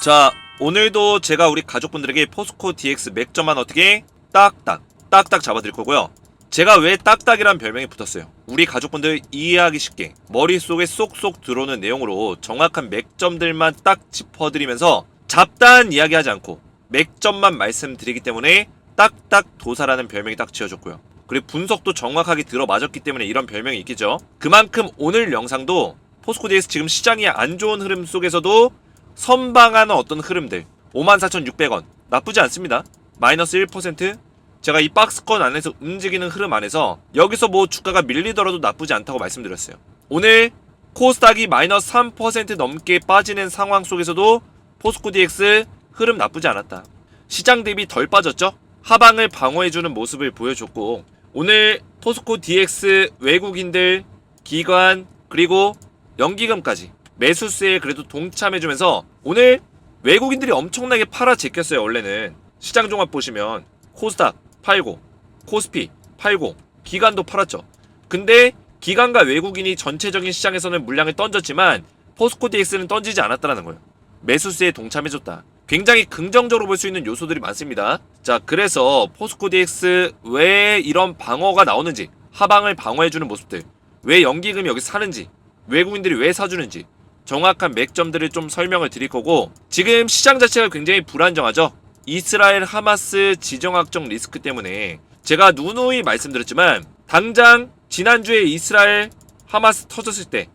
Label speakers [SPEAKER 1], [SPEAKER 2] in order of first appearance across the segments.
[SPEAKER 1] 자, 오늘도 제가 우리 가족분들에게 포스코 DX 맥점만 어떻게 딱딱 잡아드릴 거고요. 제가 왜 딱딱이란 별명이 붙었어요. 우리 가족분들 이해하기 쉽게 머릿속에 쏙쏙 들어오는 내용으로 정확한 맥점들만 딱 짚어드리면서 잡다한 이야기 하지 않고 맥점만 말씀드리기 때문에 딱딱 도사라는 별명이 딱 지어졌고요. 그리고 분석도 정확하게 들어맞았기 때문에 이런 별명이 있겠죠. 그만큼 오늘 영상도 포스코 DX 지금 시장이 안 좋은 흐름 속에서도 선방하는 어떤 흐름들 54,600원 나쁘지 않습니다. 마이너스 1%. 제가 이 박스권 안에서 움직이는 흐름 안에서 여기서 뭐 주가가 밀리더라도 나쁘지 않다고 말씀드렸어요. 오늘 코스닥이 마이너스 3% 넘게 빠지는 상황 속에서도 포스코 DX 흐름 나쁘지 않았다. 시장 대비 덜 빠졌죠? 하방을 방어해주는 모습을 보여줬고, 오늘 포스코 DX 외국인들, 기관, 그리고 연기금까지 매수세에 그래도 동참해주면서 오늘 외국인들이 엄청나게 팔아 제꼈어요. 원래는 시장 종합 보시면 코스닥 팔고 코스피 팔고 기관도 팔았죠. 근데 기관과 외국인이 전체적인 시장에서는 물량을 던졌지만 포스코 DX는 던지지 않았다는 거예요. 매수세에 동참해줬다. 굉장히 긍정적으로 볼 수 있는 요소들이 많습니다. 자, 그래서 포스코 DX 왜 이런 방어가 나오는지, 하방을 방어해주는 모습들, 왜 연기금이 여기 사는지, 외국인들이 왜 사주는지 정확한 맥점들을 좀 설명을 드릴 거고, 지금 시장 자체가 굉장히 불안정하죠. 이스라엘 하마스 지정학적 리스크 때문에 제가 누누이 말씀드렸지만 당장 지난주에 이스라엘 하마스 터졌을 때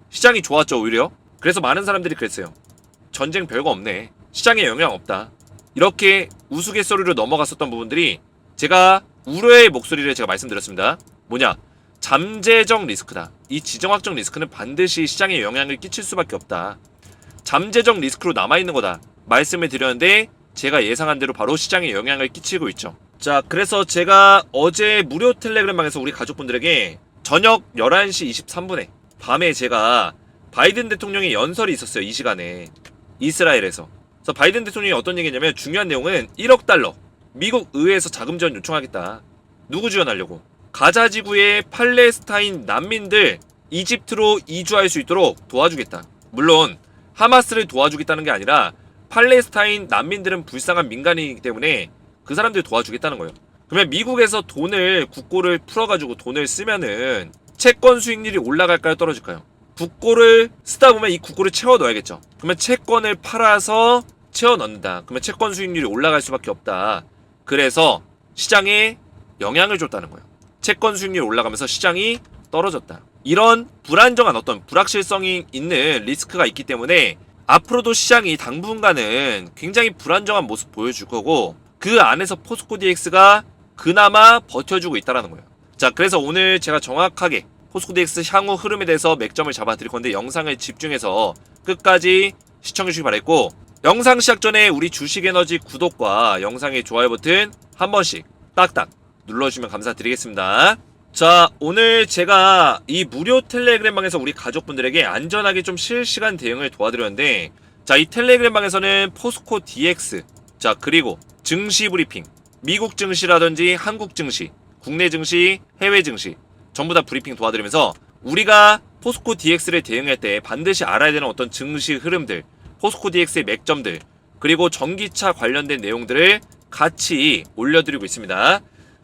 [SPEAKER 1] 시장이 좋았죠. 오히려 그래서 많은 사람들이 그랬어요. 전쟁 별거 없네, 시장에 영향 없다, 이렇게 우스갯소리로 넘어갔었던 부분들이 제가 우려의 목소리를 제가 말씀드렸습니다. 뭐냐? 잠재적 리스크다. 이 지정학적 리스크는 반드시 시장에 영향을 끼칠 수밖에 없다. 잠재적 리스크로 남아있는 거다 말씀을 드렸는데 제가 예상한 대로 바로 시장에 영향을 끼치고 있죠. 자, 그래서 제가 어제 무료 텔레그램방에서 우리 가족분들에게 저녁 11시 23분에 밤에 제가 바이든 대통령의 연설이 있었어요. 이 시간에 이스라엘에서. 그래서 바이든 대통령이 어떤 얘기냐면, 중요한 내용은 1억 달러 미국 의회에서 자금 지원 요청하겠다. 누구 지원하려고? 가자 지구의 팔레스타인 난민들 이집트로 이주할 수 있도록 도와주겠다. 물론 하마스를 도와주겠다는 게 아니라 팔레스타인 난민들은 불쌍한 민간인이기 때문에 그 사람들 도와주겠다는 거예요. 그러면 미국에서 돈을, 국고를 풀어가지고 돈을 쓰면은 채권 수익률이 올라갈까요, 떨어질까요? 국고를 쓰다 보면 이 국고를 채워 넣어야겠죠. 그러면 채권을 팔아서 채워 넣는다. 그러면 채권 수익률이 올라갈 수밖에 없다. 그래서 시장에 영향을 줬다는 거예요. 채권 수익률이 올라가면서 시장이 떨어졌다. 이런 불안정한 어떤 불확실성이 있는 리스크가 있기 때문에 앞으로도 시장이 당분간은 굉장히 불안정한 모습 보여줄 거고, 그 안에서 포스코 DX가 그나마 버텨주고 있다는 거예요. 자, 그래서 오늘 제가 정확하게 포스코 DX 향후 흐름에 대해서 맥점을 잡아드릴 건데, 영상을 집중해서 끝까지 시청해주시기 바랬고, 영상 시작 전에 우리 주식에너지 구독과 영상의 좋아요 버튼 한 번씩 딱딱 눌러주시면 감사드리겠습니다. 자, 오늘 제가 이 무료 텔레그램방에서 우리 가족분들에게 안전하게 좀 실시간 대응을 도와드렸는데, 자, 이 텔레그램방에서는 포스코 DX, 자, 그리고 증시 브리핑, 미국 증시라든지 한국 증시, 국내 증시, 해외 증시 전부 다 브리핑 도와드리면서 우리가 포스코 DX를 대응할 때 반드시 알아야 되는 어떤 증시 흐름들, 포스코 DX의 맥점들, 그리고 전기차 관련된 내용들을 같이 올려드리고 있습니다.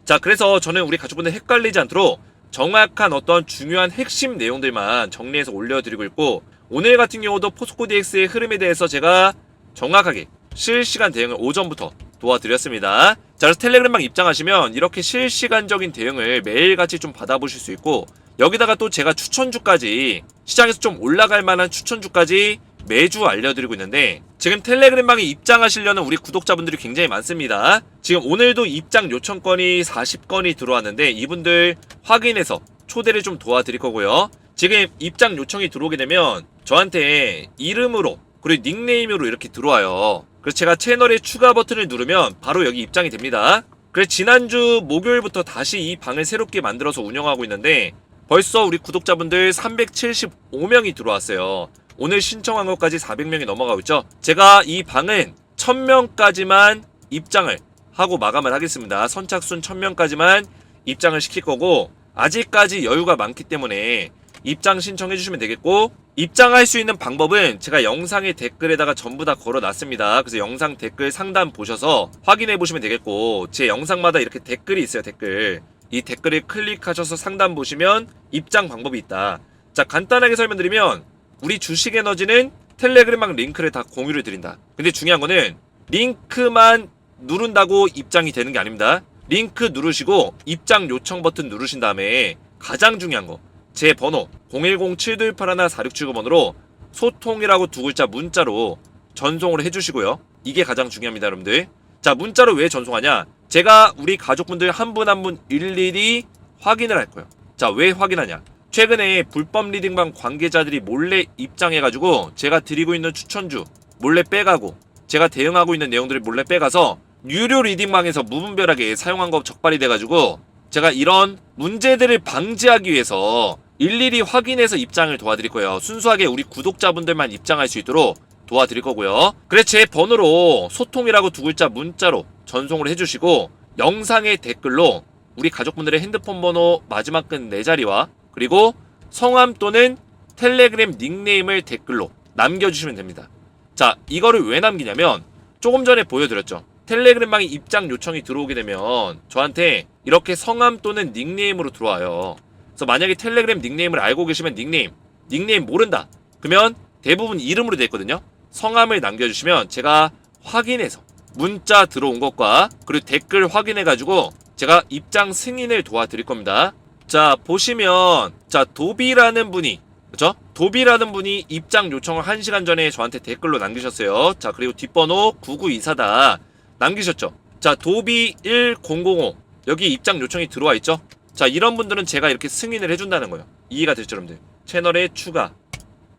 [SPEAKER 1] 자, 그래서 저는 우리 가족분들 헷갈리지 않도록 정확한 어떤 중요한 핵심 내용들만 정리해서 올려드리고 있고, 오늘 같은 경우도 포스코 DX의 흐름에 대해서 제가 정확하게 실시간 대응을 오전부터 도와드렸습니다. 자, 그래서 텔레그램방 입장하시면 이렇게 실시간적인 대응을 매일같이 좀 받아보실 수 있고, 여기다가 또 제가 추천주까지, 시장에서 좀 올라갈 만한 추천주까지 매주 알려드리고 있는데, 지금 텔레그램방에 입장하시려는 우리 구독자분들이 굉장히 많습니다. 지금 오늘도 입장 요청건이 40건이 들어왔는데 이분들 확인해서 초대를 좀 도와드릴 거고요. 지금 입장 요청이 들어오게 되면 저한테 이름으로 그리고 닉네임으로 이렇게 들어와요. 그래서 제가 채널에 추가 버튼을 누르면 바로 여기 입장이 됩니다. 그래서 지난주 목요일부터 다시 이 방을 새롭게 만들어서 운영하고 있는데 벌써 우리 구독자분들 375명이 들어왔어요. 오늘 신청한 것까지 400명이 넘어가고 있죠. 제가 이 방은 1000명까지만 입장을 하고 마감을 하겠습니다. 선착순 1000명까지만 입장을 시킬 거고, 아직까지 여유가 많기 때문에 입장 신청해 주시면 되겠고, 입장할 수 있는 방법은 제가 영상의 댓글에다가 전부 다 걸어놨습니다. 그래서 영상 댓글 상단 보셔서 확인해 보시면 되겠고, 제 영상마다 이렇게 댓글이 있어요. 댓글. 이 댓글을 클릭하셔서 상단 보시면 입장 방법이 있다. 자, 간단하게 설명드리면 우리 주식에너지는 텔레그램방 링크를 다 공유를 드린다. 근데 중요한 거는 링크만 누른다고 입장이 되는 게 아닙니다. 링크 누르시고 입장 요청 버튼 누르신 다음에 가장 중요한 거, 제 번호 010-7281-4679번으로 소통이라고 두 글자 문자로 전송을 해주시고요. 이게 가장 중요합니다, 여러분들. 자, 문자로 왜 전송하냐? 제가 우리 가족분들 한 분 한 분 일일이 확인을 할 거예요. 자, 왜 확인하냐? 최근에 불법 리딩방 관계자들이 몰래 입장해가지고 제가 드리고 있는 추천주 몰래 빼가고, 제가 대응하고 있는 내용들을 몰래 빼가서 유료 리딩방에서 무분별하게 사용한 거 적발이 돼가지고, 제가 이런 문제들을 방지하기 위해서 일일이 확인해서 입장을 도와드릴 거예요. 순수하게 우리 구독자분들만 입장할 수 있도록 도와드릴 거고요. 그래서 제 번호로 소통이라고 두 글자 문자로 전송을 해주시고, 영상의 댓글로 우리 가족분들의 핸드폰 번호 마지막 끝 4자리와 그리고 성함 또는 텔레그램 닉네임을 댓글로 남겨주시면 됩니다. 자, 이거를 왜 남기냐면 조금 전에 보여드렸죠. 텔레그램방에 입장 요청이 들어오게 되면 저한테 이렇게 성함 또는 닉네임으로 들어와요. 그래서 만약에 텔레그램 닉네임을 알고 계시면 닉네임 모른다, 그러면 대부분 이름으로 되어 있거든요. 성함을 남겨주시면 제가 확인해서 문자 들어온 것과 그리고 댓글 확인해가지고 제가 입장 승인을 도와드릴 겁니다. 자, 보시면 자, 도비라는 분이, 그쵸? 도비라는 분이 입장 요청을 1시간 전에 저한테 댓글로 남기셨어요. 자, 그리고 뒷번호 9924다 남기셨죠. 자, 도비 1005 여기 입장 요청이 들어와 있죠. 자, 이런 분들은 제가 이렇게 승인을 해준다는 거예요. 이해가 되죠, 여러분들? 채널에 추가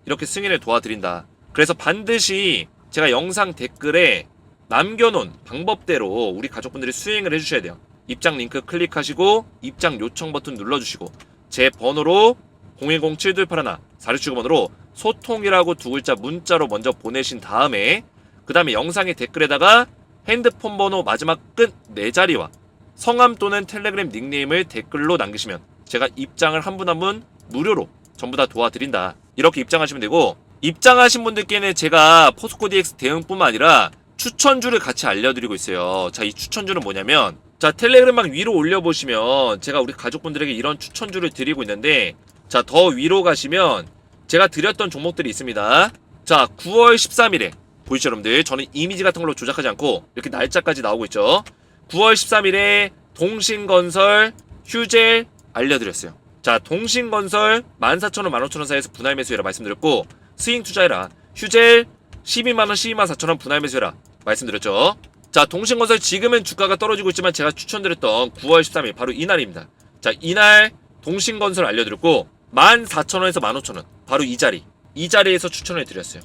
[SPEAKER 1] 이렇게 승인을 도와드린다. 그래서 반드시 제가 영상 댓글에 남겨놓은 방법대로 우리 가족분들이 수행을 해주셔야 돼요. 입장 링크 클릭하시고 입장 요청 버튼 눌러주시고 제 번호로 010-7281-4679번으로 소통이라고 두 글자 문자로 먼저 보내신 다음에 그 다음에 영상의 댓글에다가 핸드폰 번호 마지막 끝 4자리와 성함 또는 텔레그램 닉네임을 댓글로 남기시면 제가 입장을 한 분 한 분 무료로 전부 다 도와드린다. 이렇게 입장하시면 되고, 입장하신 분들께는 제가 포스코 DX 대응뿐만 아니라 추천주를 같이 알려드리고 있어요. 자, 이 추천주는 뭐냐면, 자, 텔레그램방 위로 올려보시면 제가 우리 가족분들에게 이런 추천주를 드리고 있는데, 자, 더 위로 가시면 제가 드렸던 종목들이 있습니다. 자, 9월 13일에 보이시죠, 여러분들? 저는 이미지 같은 걸로 조작하지 않고 이렇게 날짜까지 나오고 있죠. 9월 13일에 동신건설, 휴젤 알려드렸어요. 자, 동신건설 14,000원, 15,000원 사이에서 분할 매수해라 말씀드렸고, 스윙 투자해라. 휴젤 12만원, 124,000원 분할 매수해라 말씀드렸죠. 자, 동신건설 지금은 주가가 떨어지고 있지만 제가 추천드렸던 9월 13일 바로 이날입니다. 자, 이날 동신건설 알려드렸고 14,000원에서 15,000원 바로 이 자리에서 추천을 드렸어요.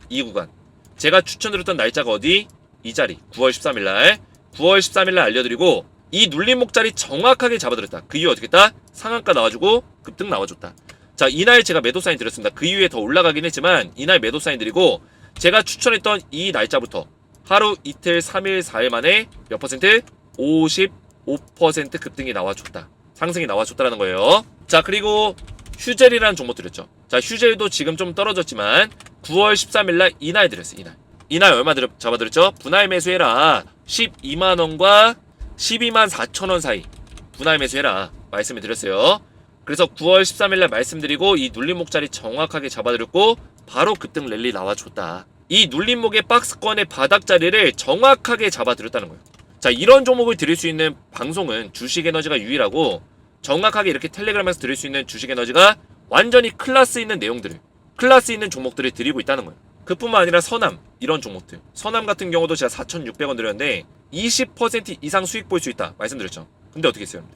[SPEAKER 1] 이 구간 제가 추천드렸던 날짜가 어디? 이 자리 9월 13일날 9월 13일날 알려드리고, 이 눌림목 자리 정확하게 잡아드렸다. 그 이후 어떻게 했다? 상한가 나와주고 급등 나와줬다. 자, 이날 제가 매도 사인 드렸습니다. 그 이후에 더 올라가긴 했지만 이날 매도 사인 드리고, 제가 추천했던 이 날짜부터 하루 이틀 3일 4일 만에 몇 퍼센트? 55% 급등이 나와줬다. 상승이 나와줬다라는 거예요. 자, 그리고 휴젤이라는 종목 드렸죠. 자, 휴젤도 지금 좀 떨어졌지만 9월 13일날 이날 드렸어요. 이날 얼마 잡아드렸죠? 분할 매수해라. 12만원과 12만 4천원 사이 분할 매수해라 말씀을 드렸어요. 그래서 9월 13일날 말씀드리고 이 눌림목 자리 정확하게 잡아드렸고 바로 급등 랠리 나와줬다. 이 눌림목의 박스권의 바닥 자리를 정확하게 잡아드렸다는 거예요. 자, 이런 종목을 드릴 수 있는 방송은 주식에너지가 유일하고, 정확하게 이렇게 텔레그램에서 드릴 수 있는 주식에너지가 완전히 클래스 있는 내용들을, 클래스 있는 종목들을 드리고 있다는 거예요. 그뿐만 아니라 선암, 이런 종목들, 선암 같은 경우도 제가 4,600원 드렸는데 20% 이상 수익 볼 수 있다 말씀드렸죠. 근데 어떻게 했어요?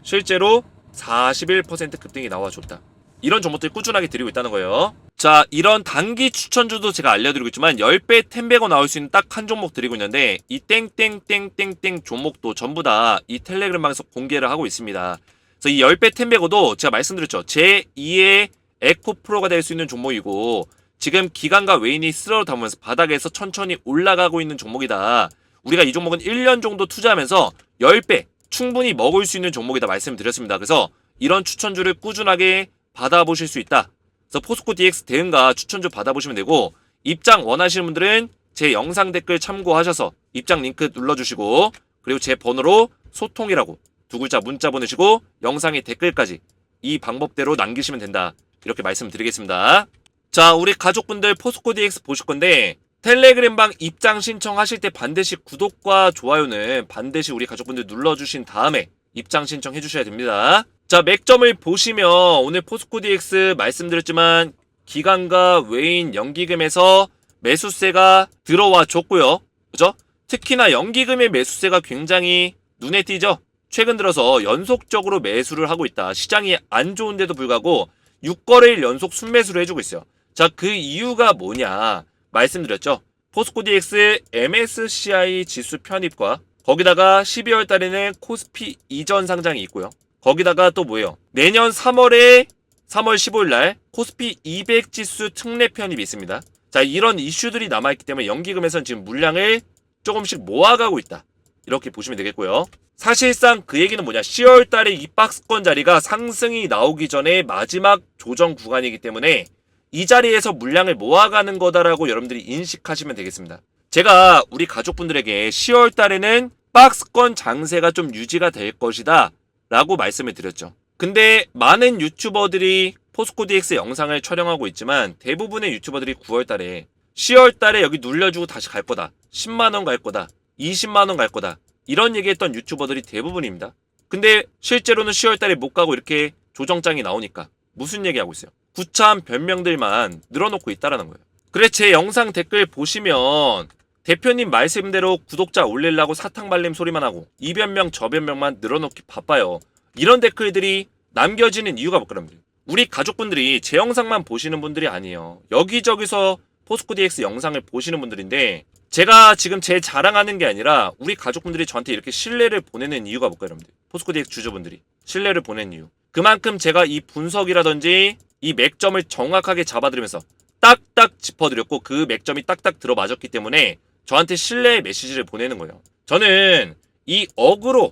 [SPEAKER 1] 실제로 41% 급등이 나와줬다. 이런 종목들 꾸준하게 드리고 있다는 거예요. 자, 이런 단기 추천주도 제가 알려드리고 있지만 10배 10배고 나올 수 있는 딱 한 종목 드리고 있는데, 이 땡땡땡땡땡 종목도 전부 다 이 텔레그램방에서 공개를 하고 있습니다. 그래서 이 10배 10배고도 제가 말씀드렸죠. 제2의 에코프로가 될 수 있는 종목이고, 지금 기관과 외인이 쓸어 담으면서 바닥에서 천천히 올라가고 있는 종목이다. 우리가 이 종목은 1년 정도 투자하면서 10배 충분히 먹을 수 있는 종목이다 말씀드렸습니다. 그래서 이런 추천주를 꾸준하게 받아보실 수 있다. 그래서 포스코 DX 대응가 추천 좀 받아보시면 되고, 입장 원하시는 분들은 제 영상 댓글 참고하셔서 입장 링크 눌러주시고, 그리고 제 번호로 소통이라고 두 글자 문자 보내시고 영상의 댓글까지 이 방법대로 남기시면 된다. 이렇게 말씀드리겠습니다. 자, 우리 가족분들 포스코 DX 보실 건데, 텔레그램방 입장 신청하실 때 반드시 구독과 좋아요는 반드시 우리 가족분들 눌러주신 다음에 입장 신청해 주셔야 됩니다. 자, 맥점을 보시면 오늘 포스코 DX 말씀드렸지만 기간과 외인 연기금에서 매수세가 들어와 줬고요. 그죠? 특히나 연기금의 매수세가 굉장히 눈에 띄죠? 최근 들어서 연속적으로 매수를 하고 있다. 시장이 안 좋은데도 불구하고 6거래일 연속 순매수를 해주고 있어요. 자, 그 이유가 뭐냐 말씀드렸죠. 포스코 DX MSCI 지수 편입과 거기다가 12월 달에는 코스피 이전 상장이 있고요. 거기다가 또 뭐예요? 내년 3월 15일 날 코스피 200 지수 특례 편입이 있습니다. 자, 이런 이슈들이 남아있기 때문에 연기금에서는 지금 물량을 조금씩 모아가고 있다. 이렇게 보시면 되겠고요. 사실상 그 얘기는 뭐냐, 10월 달에 이 박스권 자리가 상승이 나오기 전에 마지막 조정 구간이기 때문에 이 자리에서 물량을 모아가는 거다라고 여러분들이 인식하시면 되겠습니다. 제가 우리 가족분들에게 10월 달에는 박스권 장세가 좀 유지가 될 것이다 라고 말씀을 드렸죠. 근데 많은 유튜버들이 포스코 DX 영상을 촬영하고 있지만 대부분의 유튜버들이 9월 달에 10월 달에 여기 눌려주고 다시 갈 거다, 10만원 갈 거다, 20만원 갈 거다, 이런 얘기했던 유튜버들이 대부분입니다. 근데 실제로는 10월 달에 못 가고 이렇게 조정장이 나오니까 무슨 얘기하고 있어요? 구차한 변명들만 늘어놓고 있다라는 거예요. 그래, 제 영상 댓글 보시면 대표님 말씀대로 구독자 올리려고 사탕발림 소리만 하고 이 변명 저 변명만 늘어놓기 바빠요. 이런 댓글들이 남겨지는 이유가 뭐냐면, 우리 가족분들이 제 영상만 보시는 분들이 아니에요. 여기저기서 포스코 DX 영상을 보시는 분들인데, 제가 지금 제 자랑하는 게 아니라 우리 가족분들이 저한테 이렇게 신뢰를 보내는 이유가 뭘까요, 여러분들? 포스코 DX 주주분들이 신뢰를 보내는 이유. 그만큼 제가 이 분석이라든지 이 맥점을 정확하게 잡아드리면서 딱딱 짚어드렸고 그 맥점이 딱딱 들어맞았기 때문에 저한테 신뢰의 메시지를 보내는 거예요. 저는 이 어그로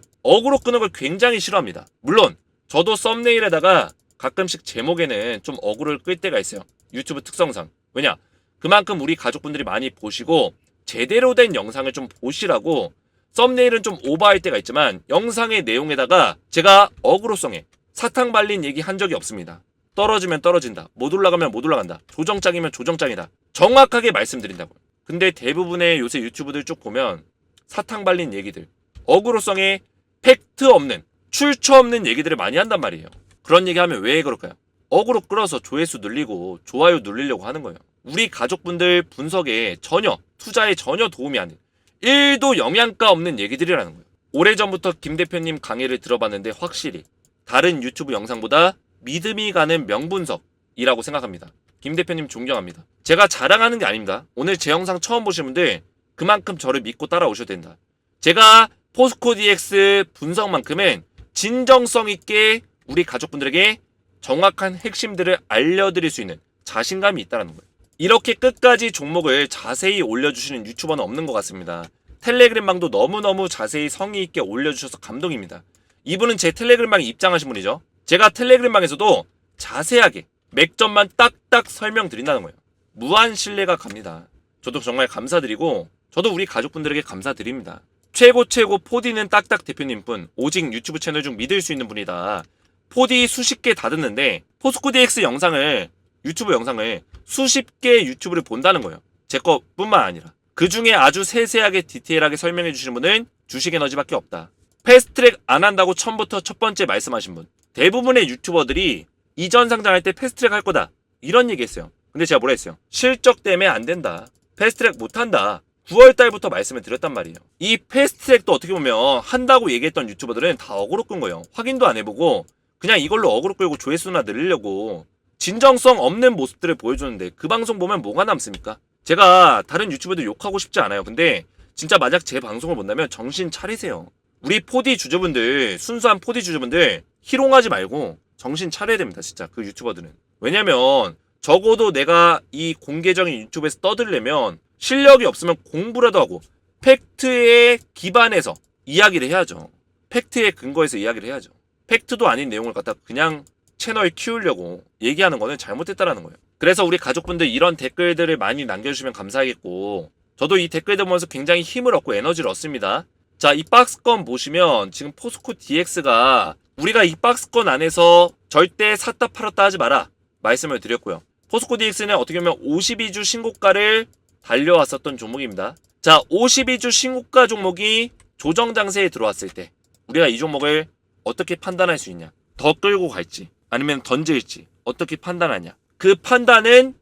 [SPEAKER 1] 끄는 걸 굉장히 싫어합니다. 물론 저도 썸네일에다가 가끔씩 제목에는 좀 어그로를 끌 때가 있어요. 유튜브 특성상. 왜냐? 그만큼 우리 가족분들이 많이 보시고 제대로 된 영상을 좀 보시라고 썸네일은 좀 오버할 때가 있지만 영상의 내용에다가 제가 어그로성에 사탕 발린 얘기 한 적이 없습니다. 떨어지면 떨어진다, 못 올라가면 못 올라간다, 조정장이면 조정장이다, 정확하게 말씀드린다고요. 근데 대부분의 요새 유튜브들 쭉 보면 사탕 발린 얘기들, 어그로성에 팩트 없는, 출처 없는 얘기들을 많이 한단 말이에요. 그런 얘기하면 왜 그럴까요? 어그로 끌어서 조회수 늘리고 좋아요 늘리려고 하는 거예요. 우리 가족분들 분석에 전혀, 투자에 전혀 도움이 안 돼요. 1도 영양가 없는 얘기들이라는 거예요. 오래전부터 김 대표님 강의를 들어봤는데 확실히 다른 유튜브 영상보다 믿음이 가는 명분석이라고 생각합니다. 김 대표님 존경합니다. 제가 자랑하는 게 아닙니다. 오늘 제 영상 처음 보신 분들 그만큼 저를 믿고 따라오셔도 된다. 제가 포스코 DX 분석만큼은 진정성 있게 우리 가족분들에게 정확한 핵심들을 알려드릴 수 있는 자신감이 있다는 거예요. 이렇게 끝까지 종목을 자세히 올려주시는 유튜버는 없는 것 같습니다. 텔레그램방도 너무너무 자세히 성의 있게 올려주셔서 감동입니다. 이분은 제 텔레그램방에 입장하신 분이죠. 제가 텔레그램방에서도 자세하게 맥점만 딱딱 설명드린다는 거예요. 무한 신뢰가 갑니다. 저도 정말 감사드리고 저도 우리 가족분들에게 감사드립니다. 최고 4D는 딱딱 대표님뿐 오직 유튜브 채널 중 믿을 수 있는 분이다. 4D 수십 개 다 듣는데 포스코 DX 영상을, 유튜브 영상을 수십 개의 유튜브를 본다는 거예요. 제 거뿐만 아니라. 그 중에 아주 세세하게 디테일하게 설명해 주시는 분은 주식에너지밖에 없다. 패스트트랙 안 한다고 처음부터 첫 번째 말씀하신 분. 대부분의 유튜버들이 이전 상장할 때 패스트트랙 할 거다, 이런 얘기 했어요. 근데 제가 뭐라 했어요? 실적 때문에 안 된다, 패스트트랙 못 한다, 9월 달부터 말씀을 드렸단 말이에요. 이 패스트트랙도 어떻게 보면 한다고 얘기했던 유튜버들은 다 어그로 끈 거예요. 확인도 안 해보고 그냥 이걸로 어그로 끌고 조회수나 늘리려고 진정성 없는 모습들을 보여주는데 그 방송 보면 뭐가 남습니까? 제가 다른 유튜버들 욕하고 싶지 않아요. 근데 진짜 만약 제 방송을 본다면 정신 차리세요. 우리 4D 주주분들, 순수한 4D 주주분들 희롱하지 말고 정신 차려야 됩니다. 진짜 그 유튜버들은. 왜냐면 적어도 내가 이 공개적인 유튜브에서 떠들려면 실력이 없으면 공부라도 하고 팩트에 기반해서 이야기를 해야죠. 팩트에 근거해서 이야기를 해야죠. 팩트도 아닌 내용을 갖다 그냥 채널 키우려고 얘기하는 거는 잘못됐다라는 거예요. 그래서 우리 가족분들 이런 댓글들을 많이 남겨주시면 감사하겠고, 저도 이 댓글들 보면서 굉장히 힘을 얻고 에너지를 얻습니다. 자, 이 박스권 보시면 지금 포스코 DX가 우리가 이 박스권 안에서 절대 샀다 팔았다 하지 마라 말씀을 드렸고요. 포스코 DX는 어떻게 보면 52주 신고가를 달려왔었던 종목입니다. 자, 52주 신고가 종목이 조정 장세에 들어왔을 때 우리가 이 종목을 어떻게 판단할 수 있냐? 더 끌고 갈지 아니면 던질지 어떻게 판단하냐? 그 판단은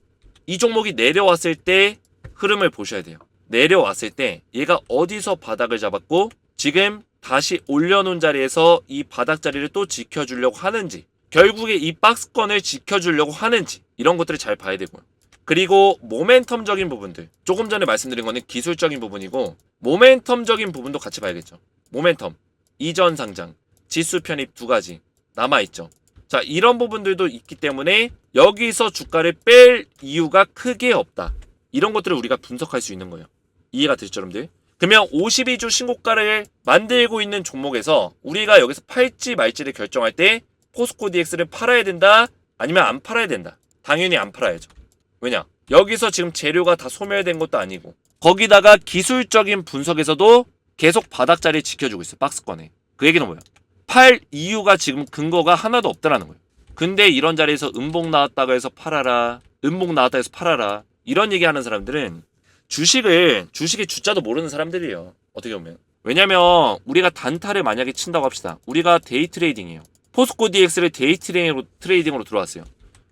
[SPEAKER 1] 이 종목이 내려왔을 때 흐름을 보셔야 돼요. 내려왔을 때 얘가 어디서 바닥을 잡았고 지금 다시 올려놓은 자리에서 이 바닥 자리를 또 지켜주려고 하는지, 결국에 이 박스권을 지켜주려고 하는지, 이런 것들을 잘 봐야 되고요. 그리고 모멘텀적인 부분들, 조금 전에 말씀드린 거는 기술적인 부분이고 모멘텀적인 부분도 같이 봐야겠죠. 모멘텀, 이전 상장, 지수 편입 두 가지 남아있죠. 자, 이런 부분들도 있기 때문에 여기서 주가를 뺄 이유가 크게 없다. 이런 것들을 우리가 분석할 수 있는 거예요. 이해가 되시죠, 여러분들? 그러면 52주 신고가를 만들고 있는 종목에서 우리가 여기서 팔지 말지를 결정할 때 포스코 DX를 팔아야 된다? 아니면 안 팔아야 된다? 당연히 안 팔아야죠. 왜냐? 여기서 지금 재료가 다 소멸된 것도 아니고 거기다가 기술적인 분석에서도 계속 바닥 자리를 지켜주고 있어요. 박스권에. 그 얘기는 뭐예요? 팔 이유가 지금 근거가 하나도 없다라는 거예요. 근데 이런 자리에서 음봉 나왔다고 해서 팔아라. 음봉 나왔다 해서 팔아라. 이런 얘기하는 사람들은 주식의 주자도 모르는 사람들이에요. 어떻게 보면. 왜냐면 우리가 단타를 만약에 친다고 합시다. 우리가 데이 트레이딩이에요. 포스코 DX를 데이 트레이딩으로 들어왔어요.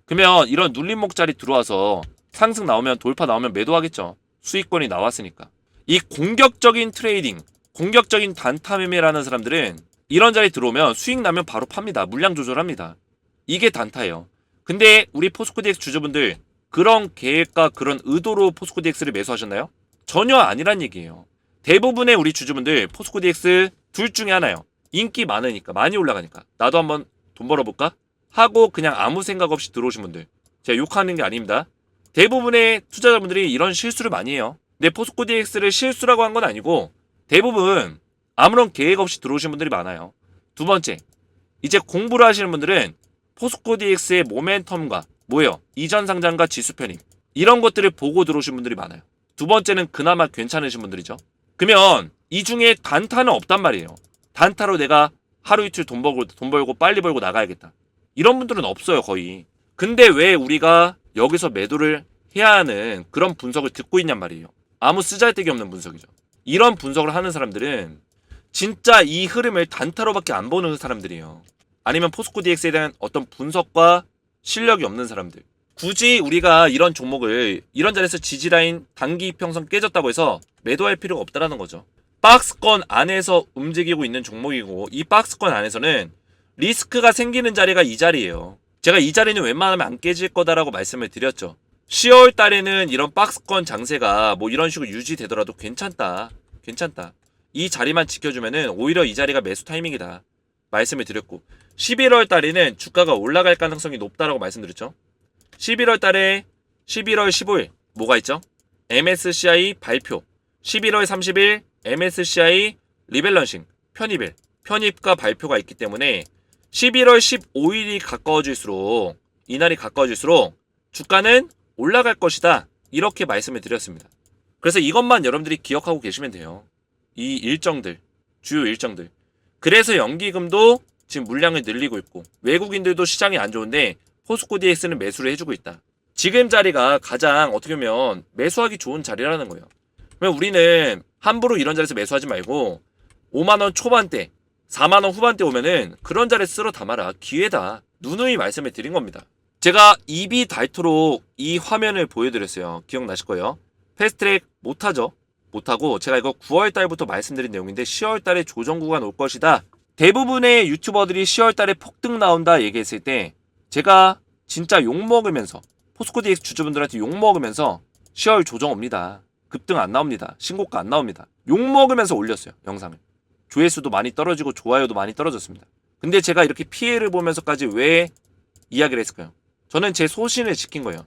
[SPEAKER 1] 그러면 이런 눌림목 자리 들어와서 상승 나오면 돌파 나오면 매도하겠죠. 수익권이 나왔으니까. 이 공격적인 트레이딩, 공격적인 단타 매매라는 사람들은 이런 자리 들어오면 수익 나면 바로 팝니다. 물량 조절합니다. 이게 단타예요. 근데 우리 포스코 DX 주주분들 그런 계획과 그런 의도로 포스코 DX를 매수하셨나요? 전혀 아니란 얘기예요. 대부분의 우리 주주분들 포스코 DX 둘 중에 하나요. 인기 많으니까, 많이 올라가니까 나도 한번 돈 벌어볼까? 하고 그냥 아무 생각 없이 들어오신 분들, 제가 욕하는 게 아닙니다. 대부분의 투자자분들이 이런 실수를 많이 해요. 근데 포스코 DX를 실수라고 한 건 아니고 대부분 아무런 계획 없이 들어오신 분들이 많아요. 두 번째, 이제 공부를 하시는 분들은 포스코 DX의 모멘텀과 뭐예요? 이전 상장과 지수 편입, 이런 것들을 보고 들어오신 분들이 많아요. 두 번째는 그나마 괜찮으신 분들이죠. 그러면 이 중에 단타는 없단 말이에요. 단타로 내가 하루 이틀 돈 벌고 빨리 벌고 나가야겠다. 이런 분들은 없어요, 거의. 근데 왜 우리가 여기서 매도를 해야 하는 그런 분석을 듣고 있냔 말이에요. 아무 쓰잘데기 없는 분석이죠. 이런 분석을 하는 사람들은 진짜 이 흐름을 단타로밖에 안 보는 사람들이에요. 아니면 포스코 DX에 대한 어떤 분석과 실력이 없는 사람들. 굳이 우리가 이런 종목을 이런 자리에서 지지라인 단기 이평선 깨졌다고 해서 매도할 필요가 없다라는 거죠. 박스권 안에서 움직이고 있는 종목이고 이 박스권 안에서는 리스크가 생기는 자리가 이 자리예요. 제가 이 자리는 웬만하면 안 깨질 거다라고 말씀을 드렸죠. 10월 달에는 이런 박스권 장세가 뭐 이런 식으로 유지되더라도 괜찮다. 이 자리만 지켜주면은 오히려 이 자리가 매수 타이밍이다 말씀을 드렸고, 11월 달에는 주가가 올라갈 가능성이 높다라고 말씀드렸죠. 11월 달에 11월 15일 뭐가 있죠? MSCI 발표, 11월 30일 MSCI 리밸런싱 편입과 발표가 있기 때문에 11월 15일이 가까워질수록, 이날이 가까워질수록 주가는 올라갈 것이다, 이렇게 말씀을 드렸습니다. 그래서 이것만 여러분들이 기억하고 계시면 돼요. 이 일정들, 주요 일정들. 그래서 연기금도 지금 물량을 늘리고 있고 외국인들도 시장이 안 좋은데 포스코 DX는 매수를 해주고 있다. 지금 자리가 가장 어떻게 보면 매수하기 좋은 자리라는 거예요. 그러면 우리는 함부로 이런 자리에서 매수하지 말고 5만원 초반대, 4만원 후반대 오면은 그런 자리에 쓸어 담아라. 기회다. 누누이 말씀을 드린 겁니다. 제가 입이 닳도록 이 화면을 보여드렸어요. 기억나실 거예요. 패스트트랙 못하죠. 못하고 제가 이거 9월달부터 말씀드린 내용인데 10월달에 조정 구간 올 것이다. 대부분의 유튜버들이 10월달에 폭등 나온다 얘기했을 때 제가 진짜 욕먹으면서, 포스코 DX 주주분들한테 욕먹으면서 10월 조정 옵니다. 급등 안 나옵니다. 신고가 안 나옵니다. 욕먹으면서 올렸어요. 영상을. 조회수도 많이 떨어지고 좋아요도 많이 떨어졌습니다. 근데 제가 이렇게 피해를 보면서까지 왜 이야기를 했을까요? 저는 제 소신을 지킨 거예요.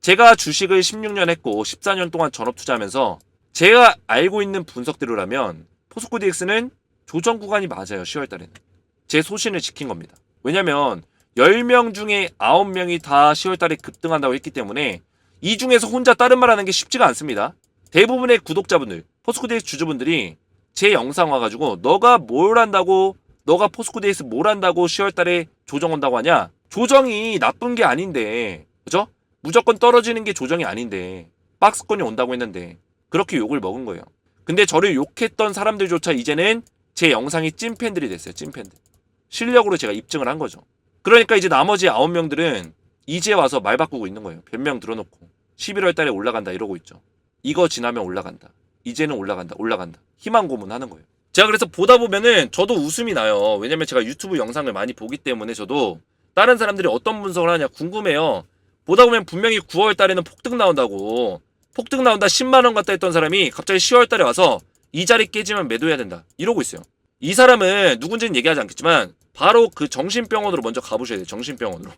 [SPEAKER 1] 제가 주식을 16년 했고 14년 동안 전업 투자하면서 제가 알고 있는 분석대로라면 포스코 DX는 조정 구간이 맞아요. 10월 달에는. 제 소신을 지킨 겁니다. 왜냐면 10명 중에 9명이 다 10월달에 급등한다고 했기 때문에 이 중에서 혼자 다른 말 하는 게 쉽지가 않습니다. 대부분의 구독자분들, 포스코DX 주주분들이 제 영상 와가지고 너가 뭘 한다고, 너가 포스코DX 뭘 한다고 10월달에 조정 온다고 하냐? 조정이 나쁜 게 아닌데, 그죠? 무조건 떨어지는 게 조정이 아닌데 박스권이 온다고 했는데 그렇게 욕을 먹은 거예요. 근데 저를 욕했던 사람들조차 이제는 제 영상이 찐팬들이 됐어요. 찐팬들. 실력으로 제가 입증을 한 거죠. 그러니까 이제 나머지 9명들은 이제 와서 말 바꾸고 있는 거예요. 변명 들어놓고 11월 달에 올라간다 이러고 있죠. 이거 지나면 올라간다. 이제는 올라간다. 희망 고문하는 거예요. 제가 그래서 보다 보면은 저도 웃음이 나요. 왜냐면 제가 유튜브 영상을 많이 보기 때문에 저도 다른 사람들이 어떤 분석을 하냐 궁금해요. 보다 보면 분명히 9월 달에는 폭등 나온다고, 폭등 나온다 10만원 갔다 했던 사람이 갑자기 10월 달에 와서 이 자리 깨지면 매도해야 된다 이러고 있어요. 이 사람은 누군지는 얘기하지 않겠지만 바로 그 정신병원으로 먼저 가보셔야 돼요. 정신병원으로.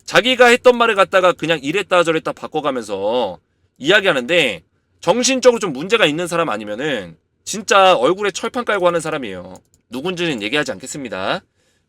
[SPEAKER 1] 자기가 했던 말을 갖다가 그냥 이랬다 저랬다 바꿔가면서 이야기하는데 정신적으로 좀 문제가 있는 사람 아니면은 진짜 얼굴에 철판 깔고 하는 사람이에요. 누군지는 얘기하지 않겠습니다.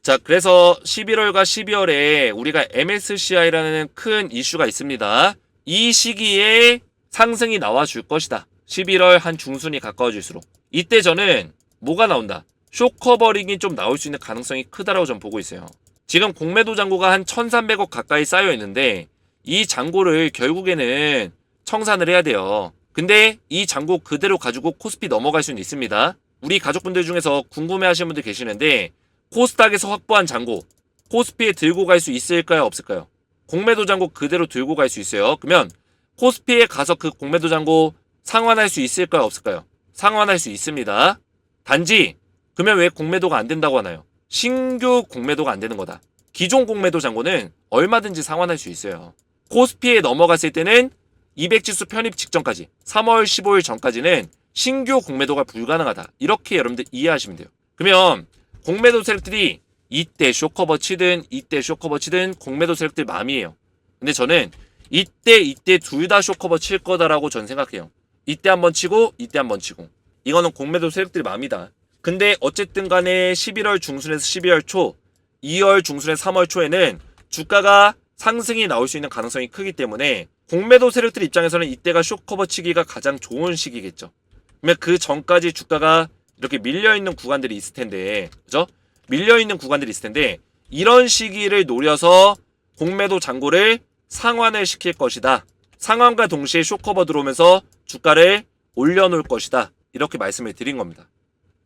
[SPEAKER 1] 자, 그래서 11월과 12월에 우리가 MSCI라는 큰 이슈가 있습니다. 이 시기에 상승이 나와줄 것이다. 11월 한 중순이 가까워질수록. 이때 저는 뭐가 나온다? 쇼커버링이 좀 나올 수 있는 가능성이 크다라고 전 보고 있어요. 지금 공매도 잔고가 한 1,300억 가까이 쌓여 있는데 이 잔고를 결국에는 청산을 해야 돼요. 근데 이 잔고 그대로 가지고 코스피 넘어갈 수는 있습니다. 우리 가족분들 중에서 궁금해하시는 분들 계시는데 코스닥에서 확보한 잔고 코스피에 들고 갈 수 있을까요? 없을까요? 공매도 잔고 그대로 들고 갈 수 있어요. 그러면 코스피에 가서 그 공매도 잔고 상환할 수 있을까요? 없을까요? 상환할 수 있습니다. 단지 그러면 왜 공매도가 안 된다고 하나요? 신규 공매도가 안 되는 거다. 기존 공매도 잔고는 얼마든지 상환할 수 있어요. 코스피에 넘어갔을 때는 200지수 편입 직전까지 3월 15일 전까지는 신규 공매도가 불가능하다. 이렇게 여러분들 이해하시면 돼요. 그러면 공매도 세력들이 이때 쇼커버 치든 이때 쇼커버 치든 공매도 세력들 맘이에요. 근데 저는 이때 둘 다 쇼커버 칠 거다라고 전 생각해요. 이때 한번 치고 이때 한번 치고. 이거는 공매도 세력들의 맘이다. 근데 어쨌든 간에 11월 중순에서 12월 초, 2월 중순에서 3월 초에는 주가가 상승이 나올 수 있는 가능성이 크기 때문에 공매도 세력들 입장에서는 이때가 쇼커버 치기가 가장 좋은 시기겠죠. 그러면 그 전까지 주가가 이렇게 밀려있는 구간들이 있을 텐데, 그죠? 밀려있는 구간들이 있을 텐데, 이런 시기를 노려서 공매도 잔고를 상환을 시킬 것이다. 상환과 동시에 쇼커버 들어오면서 주가를 올려놓을 것이다. 이렇게 말씀을 드린 겁니다.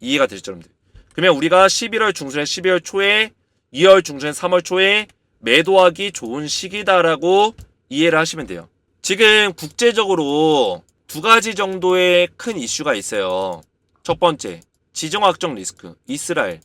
[SPEAKER 1] 이해가 되시죠, 여러분들? 그러면 우리가 11월 중순에 12월 초에 2월 중순에 3월 초에 매도하기 좋은 시기다라고 이해를 하시면 돼요. 지금 국제적으로 두 가지 정도의 큰 이슈가 있어요. 첫 번째, 지정학적 리스크, 이스라엘,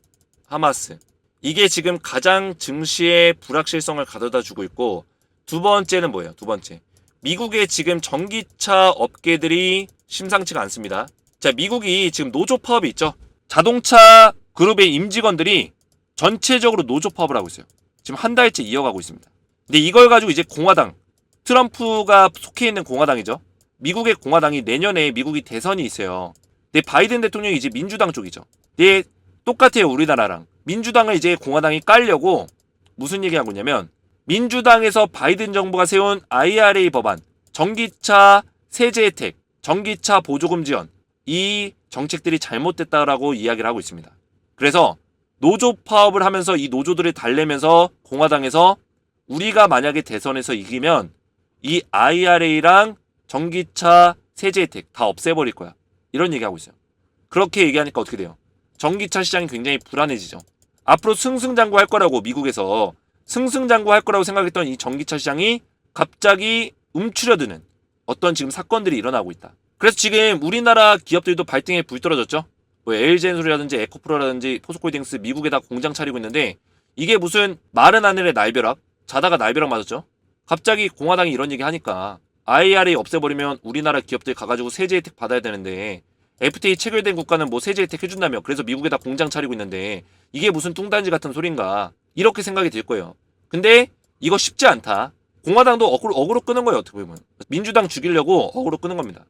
[SPEAKER 1] 하마스. 이게 지금 가장 증시의 불확실성을 가져다 주고 있고, 두 번째는 뭐예요? 두 번째, 미국의 지금 전기차 업계들이 심상치가 않습니다. 자, 미국이 지금 노조 파업이 있죠. 자동차 그룹의 임직원들이 전체적으로 노조 파업을 하고 있어요. 지금 한 달째 이어가고 있습니다. 근데 이걸 가지고 이제 공화당, 트럼프가 속해 있는 공화당이죠. 미국의 공화당이 내년에 미국이 대선이 있어요. 근데 바이든 대통령이 이제 민주당 쪽이죠. 근데 똑같아요, 우리나라랑. 민주당을 이제 공화당이 깔려고 무슨 얘기하고 있냐면, 민주당에서 바이든 정부가 세운 IRA 법안, 전기차 세제 혜택, 전기차 보조금 지원, 이 정책들이 잘못됐다라고 이야기를 하고 있습니다. 그래서 노조 파업을 하면서 이 노조들을 달래면서 공화당에서 우리가 만약에 대선에서 이기면 이 IRA랑 전기차 세제 혜택 다 없애버릴 거야. 이런 얘기하고 있어요. 그렇게 얘기하니까 어떻게 돼요? 전기차 시장이 굉장히 불안해지죠. 앞으로 승승장구할 거라고, 미국에서 승승장구할 거라고 생각했던 이 전기차 시장이 갑자기 움츠려드는 어떤 지금 사건들이 일어나고 있다. 그래서 지금 우리나라 기업들도 발등에 불 떨어졌죠. 뭐 LG엔솔이라든지 에코프로라든지 포스코홀딩스 미국에다 공장 차리고 있는데, 이게 무슨 마른 하늘의 날벼락, 자다가 날벼락 맞았죠. 갑자기 공화당이 이런 얘기 하니까 IRA 없애버리면 우리나라 기업들 가가지고 세제 혜택 받아야 되는데, FTA 체결된 국가는 뭐 세제 혜택 해준다며, 그래서 미국에다 공장 차리고 있는데 이게 무슨 뚱딴지 같은 소린가, 이렇게 생각이 들 거예요. 근데 이거 쉽지 않다. 공화당도 어그로 끄는 거예요. 어떻게 보면 민주당 죽이려고 어그로 끄는 겁니다.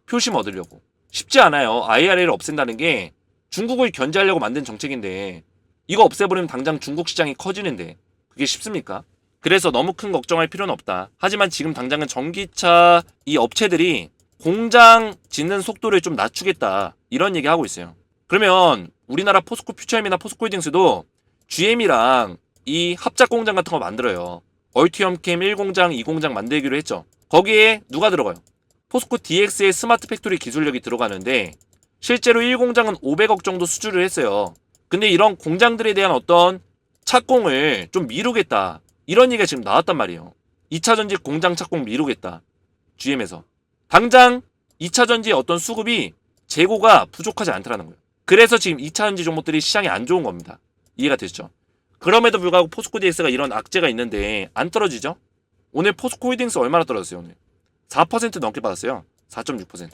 [SPEAKER 1] 표심 얻으려고. 쉽지 않아요. IRA를 없앤다는 게 중국을 견제하려고 만든 정책인데, 이거 없애버리면 당장 중국 시장이 커지는데, 그게 쉽습니까? 그래서 너무 큰 걱정할 필요는 없다. 하지만 지금 당장은 전기차 이 업체들이 공장 짓는 속도를 좀 낮추겠다. 이런 얘기 하고 있어요. 그러면 우리나라 포스코 퓨처엠이나 포스코홀딩스도 GM이랑 이 합작 공장 같은 거 만들어요. 얼티엄캠 1공장, 2공장 만들기로 했죠. 거기에 누가 들어가요? 포스코 DX의 스마트 팩토리 기술력이 들어가는데 실제로 1공장은 500억 정도 수주를 했어요. 근데 이런 공장들에 대한 어떤 착공을 좀 미루겠다. 이런 얘기가 지금 나왔단 말이에요. 2차전지 공장 착공 미루겠다. GM에서. 당장 2차전지의 어떤 수급이 재고가 부족하지 않다는 거예요. 그래서 지금 2차전지 종목들이 시장이 안 좋은 겁니다. 이해가 되시죠? 그럼에도 불구하고 포스코 DX가 이런 악재가 있는데 안 떨어지죠? 오늘 포스코 홀딩스 얼마나 떨어졌어요 오늘? 4% 넘게 받았어요. 4.6%.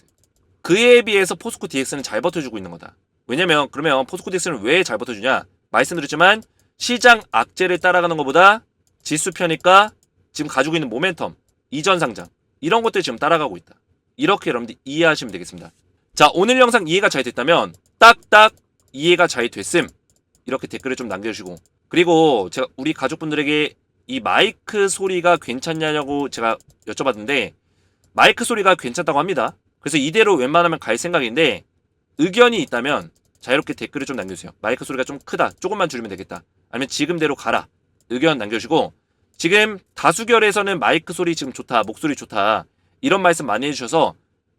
[SPEAKER 1] 그에 비해서 포스코 DX는 잘 버텨주고 있는 거다. 왜냐면 그러면 포스코 DX는 왜 잘 버텨주냐? 말씀드렸지만 시장 악재를 따라가는 것보다 지수 편입과 지금 가지고 있는 모멘텀, 이전 상장 이런 것들 지금 따라가고 있다. 이렇게 여러분들 이해하시면 되겠습니다. 자, 오늘 영상 이해가 잘 됐다면 딱딱 이해가 잘 됐음 이렇게 댓글을 좀 남겨주시고, 그리고 제가 우리 가족분들에게 이 마이크 소리가 괜찮냐고 제가 여쭤봤는데 마이크 소리가 괜찮다고 합니다. 그래서 이대로 웬만하면 갈 생각인데 의견이 있다면 자유롭게 댓글을 좀 남겨주세요. 마이크 소리가 좀 크다, 조금만 줄이면 되겠다, 아니면 지금대로 가라, 의견 남겨주시고, 지금 다수결에서는 마이크 소리 지금 좋다, 목소리 좋다 이런 말씀 많이 해주셔서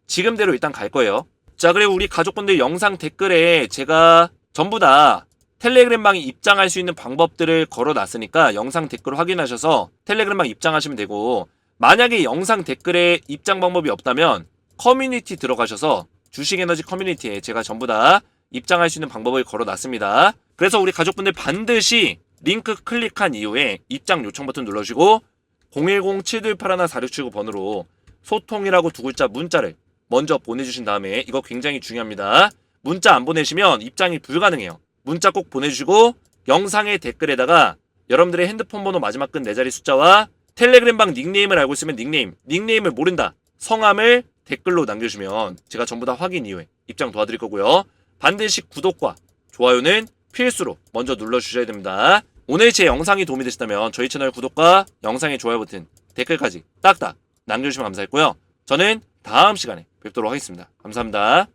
[SPEAKER 1] 지금대로 일단 갈 거예요. 자, 그리고 우리 가족분들 영상 댓글에 제가 전부 다 텔레그램방에 입장할 수 있는 방법들을 걸어놨으니까 영상 댓글 확인하셔서 텔레그램방 입장하시면 되고, 만약에 영상 댓글에 입장 방법이 없다면 커뮤니티 들어가셔서 주식에너지 커뮤니티에 제가 전부 다 입장할 수 있는 방법을 걸어놨습니다. 그래서 우리 가족분들 반드시 링크 클릭한 이후에 입장 요청 버튼 눌러주시고 010-728-4679 번호로 소통이라고 두 글자 문자를 먼저 보내주신 다음에, 이거 굉장히 중요합니다. 문자 안 보내시면 입장이 불가능해요. 문자 꼭 보내주시고 영상의 댓글에다가 여러분들의 핸드폰 번호 마지막 끝 4자리 숫자와 텔레그램방 닉네임을 알고 있으면 닉네임을 모른다, 성함을 댓글로 남겨주시면 제가 전부 다 확인 이후에 입장 도와드릴 거고요. 반드시 구독과 좋아요는 필수로 먼저 눌러주셔야 됩니다. 오늘 제 영상이 도움이 되셨다면 저희 채널 구독과 영상의 좋아요 버튼, 댓글까지 딱딱 남겨주시면 감사했고요. 저는 다음 시간에 뵙도록 하겠습니다. 감사합니다.